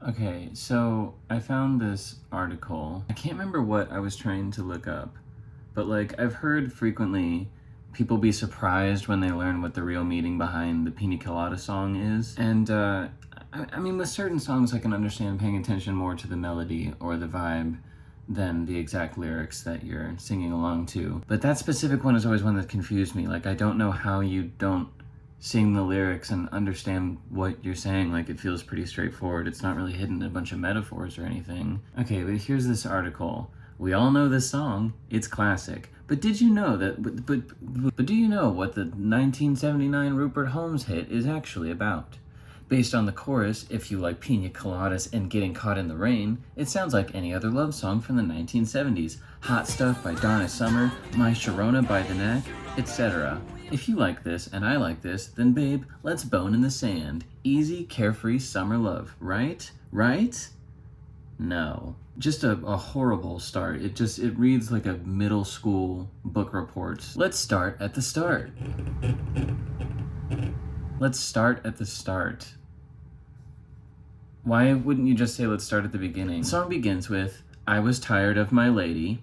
Okay, so I found this article. I can't remember what I was trying to look up, but like I've heard frequently people be surprised when they learn what the real meaning behind the Pina Colada Song is. And I mean, with certain songs I can understand paying attention more to the melody or the vibe than the exact lyrics that you're singing along to. But that specific one is always one that confused me. Like, I don't know how you don't sing the lyrics and understand what you're saying. Like, it feels pretty straightforward. It's not really hidden in a bunch of metaphors or anything. Okay, but here's this article. We all know this song. It's classic. But did you know that, but do you know what the 1979 Rupert Holmes hit is actually about? Based on the chorus, if you like Pina Coladas and Getting Caught in the Rain, it sounds like any other love song from the 1970s. Hot Stuff by Donna Summer, My Sharona by The Knack, etc. If you like this and I like this, then babe, let's bone in the sand. Easy, carefree summer love, right? Right? No. Just a horrible start. It reads like a middle school book report. Let's start at the start. Let's start at the start. Why wouldn't you just say let's start at the beginning? The song begins with, I was tired of my lady.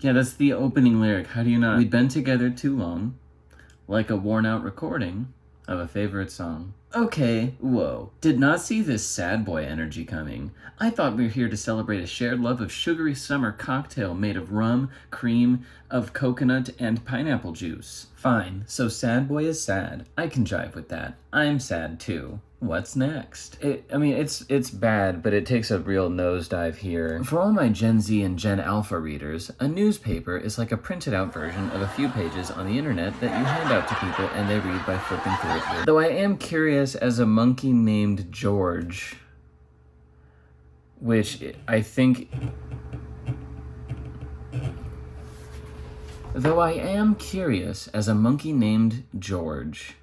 Yeah, that's the opening lyric. How do you not? We'd been together too long, like a worn out recording of a favorite song. Okay, whoa. Did not see this sad boy energy coming. I thought we were here to celebrate a shared love of sugary summer cocktail made of rum, cream, of coconut, and pineapple juice. Fine, so sad boy is sad. I can jive with that. I'm sad too. What's next? It's bad, but it takes a real nosedive here. For all my Gen Z and Gen Alpha readers, a newspaper is like a printed out version of a few pages on the internet that you hand out to people and they read by flipping through it. Though I am curious as a monkey named George, which I think... Though I am curious as a monkey named George...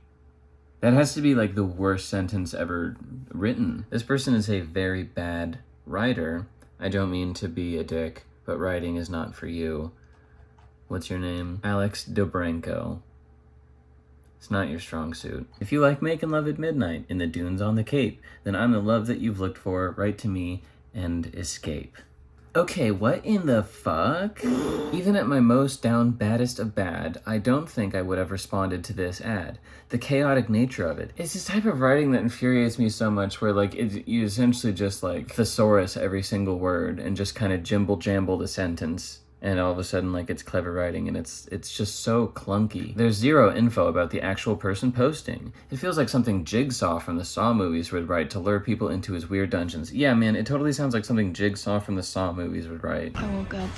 That has to be like the worst sentence ever written. This person is a very bad writer. I don't mean to be a dick, but writing is not for you. What's your name? Alex Dobrenko. It's not your strong suit. If you like making love at midnight in the dunes on the Cape, then I'm the love that you've looked for. Write to me and escape. Okay, what in the fuck? Even at my most down baddest of bad, I don't think I would have responded to this ad. The chaotic nature of it. It's this type of writing that infuriates me so much where like you essentially just like thesaurus every single word and just kind of jimble jamble the sentence. And all of a sudden, like, it's clever writing, and it's just so clunky. There's zero info about the actual person posting. It feels like something Jigsaw from the Saw movies would write to lure people into his weird dungeons. Yeah, man, it totally sounds like something Jigsaw from the Saw movies would write. I woke up.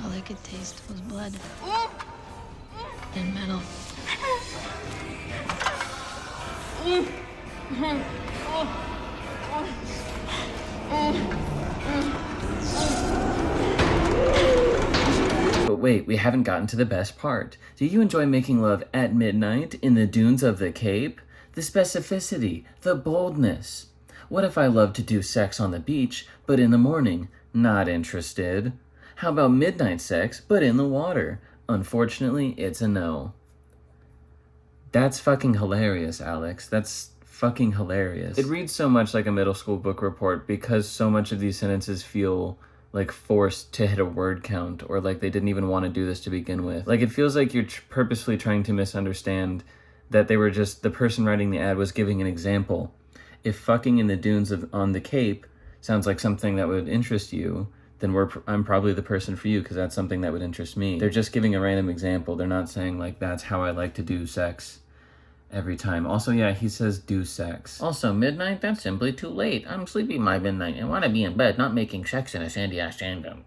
All I could taste was blood. And metal. But wait, we haven't gotten to the best part. Do you enjoy making love at midnight in the dunes of the Cape? The specificity, the boldness. What if I love to do sex on the beach, but in the morning? Not interested. How about midnight sex, but in the water? Unfortunately, it's a no. That's fucking hilarious, Alex. That's fucking hilarious. It reads so much like a middle school book report because so much of these sentences feel like forced to hit a word count, or like they didn't even want to do this to begin with. Like, it feels like you're purposefully trying to misunderstand that they were just, the person writing the ad was giving an example. If fucking in the dunes on the Cape sounds like something that would interest you, then I'm probably the person for you because that's something that would interest me. They're just giving a random example. They're not saying like, that's how I like to do sex every time. Also, yeah, he says do sex. Also, midnight? That's simply too late. I'm sleepy by midnight and want to be in bed, not making sex in a sandy-ass sand dune.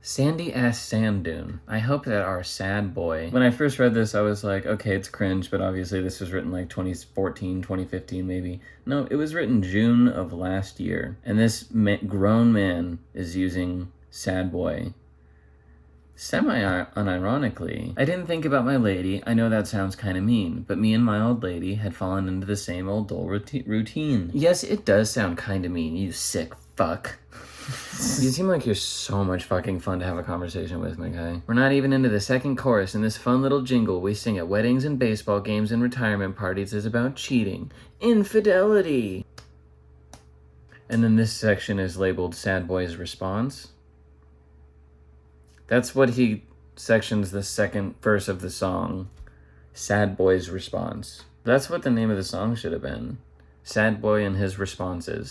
Sandy-ass sand dune. I hope that our sad boy... When I first read this, I was like, okay, it's cringe, but obviously this was written like 2014, 2015 maybe. No, it was written June of last year. And this grown man is using sad boy semi-unironically. I didn't think about my lady. I know that sounds kind of mean, but me and my old lady had fallen into the same old dull routine. Yes, it does sound kind of mean, you sick fuck. You seem like you're so much fucking fun to have a conversation with, McKee. We're not even into the second chorus, and this fun little jingle we sing at weddings and baseball games and retirement parties is about cheating. Infidelity! And then this section is labeled Sad Boy's Response. That's what he sections the second verse of the song. Sad Boy's Response. That's what the name of the song should have been. Sad Boy and his responses.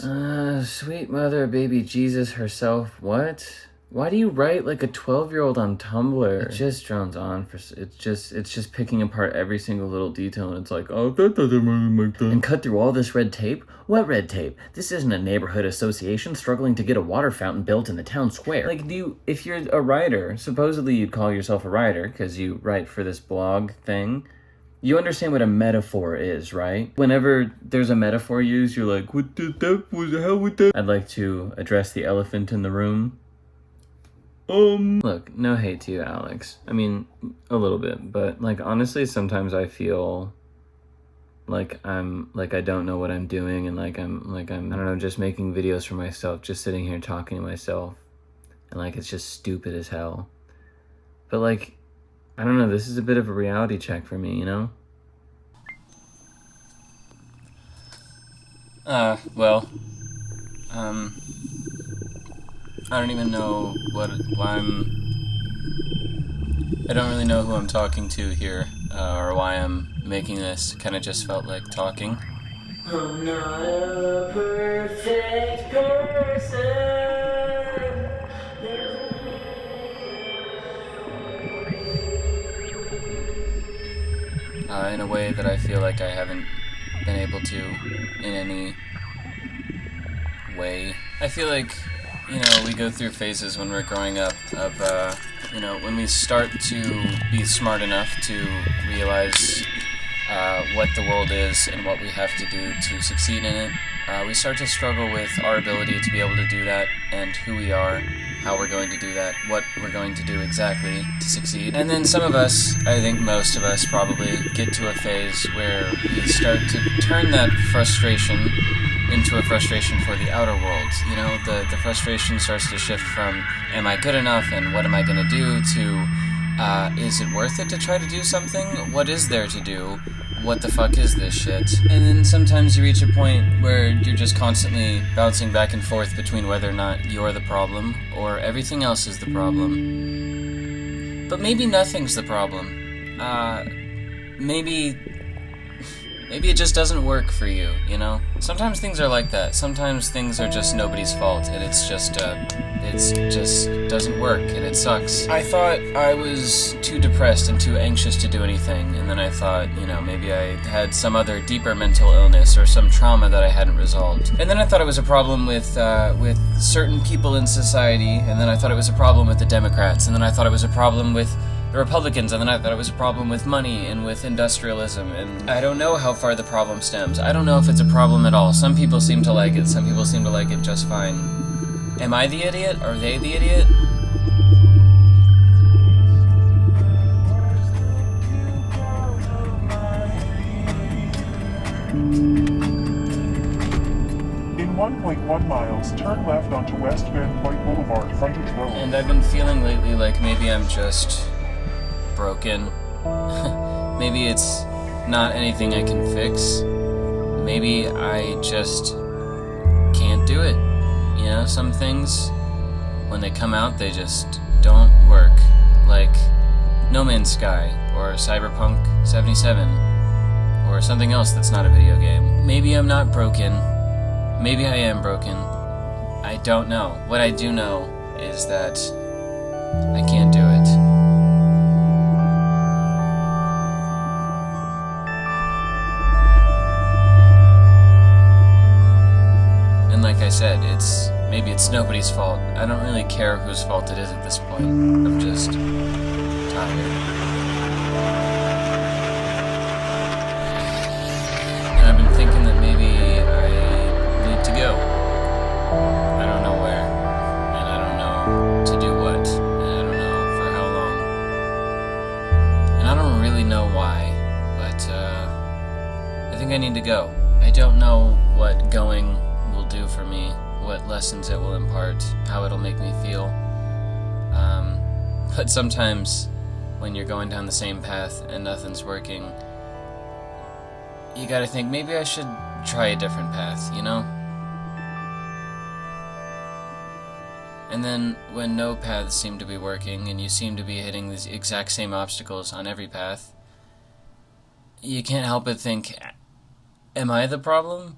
Sweet mother, baby Jesus herself. What? Why do you write like a 12-year-old on Tumblr? It just drones on for. It's just picking apart every single little detail, and it's like, oh, that doesn't really make sense. And cut through all this red tape. What red tape? This isn't a neighborhood association struggling to get a water fountain built in the town square. Like, if you're a writer, supposedly you'd call yourself a writer because you write for this blog thing. You understand what a metaphor is, right? Whenever there's a metaphor used, you're like, what the that was how would that? I'd like to address the elephant in the room. Look, no hate to you, Alex. I mean, a little bit, but like honestly, sometimes I feel like I don't know what I'm doing, and like I'm I don't know, just making videos for myself, just sitting here talking to myself, and like it's just stupid as hell. But like, I don't know, this is a bit of a reality check for me, you know? I don't even know I don't really know who I'm talking to here, or why I'm making this. Kinda just felt like talking. I'm not a perfect person. In a way that I feel like I haven't been able to in any way. I feel like, we go through phases when we're growing up of, when we start to be smart enough to realize what the world is and what we have to do to succeed in it. We start to struggle with our ability to be able to do that and who we are, how we're going to do that, what we're going to do exactly to succeed. And then some of us, I think most of us probably, get to a phase where we start to turn that frustration into a frustration for the outer world. The frustration starts to shift from, am I good enough and what am I going to do, to, is it worth it to try to do something? What is there to do? What the fuck is this shit? And then sometimes you reach a point where you're just constantly bouncing back and forth between whether or not you're the problem or everything else is the problem. But maybe nothing's the problem. Maybe it just doesn't work for you, Sometimes things are like that. Sometimes things are just nobody's fault, and it just doesn't work, and it sucks. I thought I was too depressed and too anxious to do anything, and then I thought, maybe I had some other deeper mental illness or some trauma that I hadn't resolved. And then I thought it was a problem with certain people in society, and then I thought it was a problem with the Democrats, and then I thought it was a problem with the Republicans, and then I thought it was a problem with money and with industrialism, and I don't know how far the problem stems. I don't know if it's a problem at all. Some people seem to like it, some people seem to like it just fine. Am I the idiot? Are they the idiot? In 1.1 miles, turn left onto West Van Point Boulevard, frontage road. And I've been feeling lately like maybe I'm just broken. Maybe it's not anything I can fix. Maybe I just can't do it. Some things, when they come out, they just don't work. Like No Man's Sky, or Cyberpunk 77, or something else that's not a video game. Maybe I'm not broken. Maybe I am broken. I don't know. What I do know is that I can't do it. And like I said, maybe it's nobody's fault. I don't really care whose fault it is at this point. I'm just tired. And I've been thinking that maybe I need to go. I don't know where, and I don't know to do what, and I don't know for how long. And I don't really know why, but I think I need to go. I don't know what going will do for me. what lessons it will impart, how it'll make me feel. But sometimes, when you're going down the same path and nothing's working, you gotta think, maybe I should try a different path, you know? And then, when no paths seem to be working, and you seem to be hitting the exact same obstacles on every path, you can't help but think, am I the problem?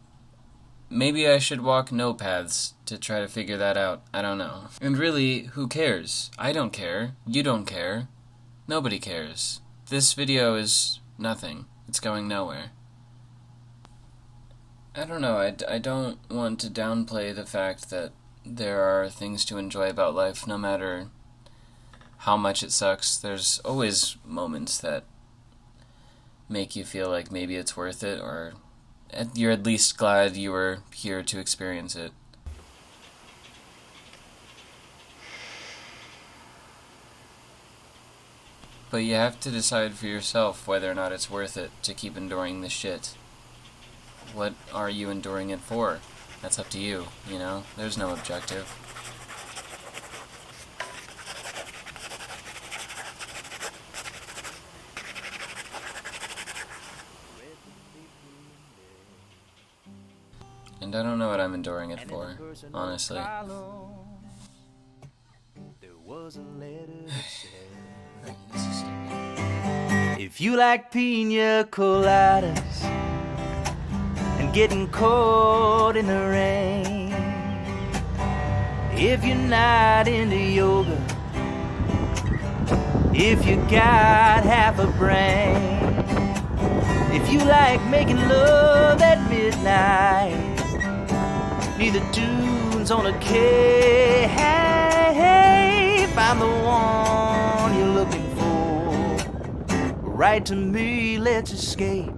Maybe I should walk no paths to try to figure that out. I don't know. And really, who cares? I don't care. You don't care. Nobody cares. This video is nothing. It's going nowhere. I don't know. I don't want to downplay the fact that there are things to enjoy about life, no matter how much it sucks. There's always moments that make you feel like maybe it's worth it, or you're at least glad you were here to experience it. But you have to decide for yourself whether or not it's worth it to keep enduring this shit. What are you enduring it for? That's up to you, you know? There's no objective. And I don't know what I'm enduring it for, honestly. If you like Pina Coladas and getting caught in the rain, if you're not into yoga, if you got half a brain, if you like making love at midnight near the dunes on a cave, find the one you're looking for. Write to me, let's escape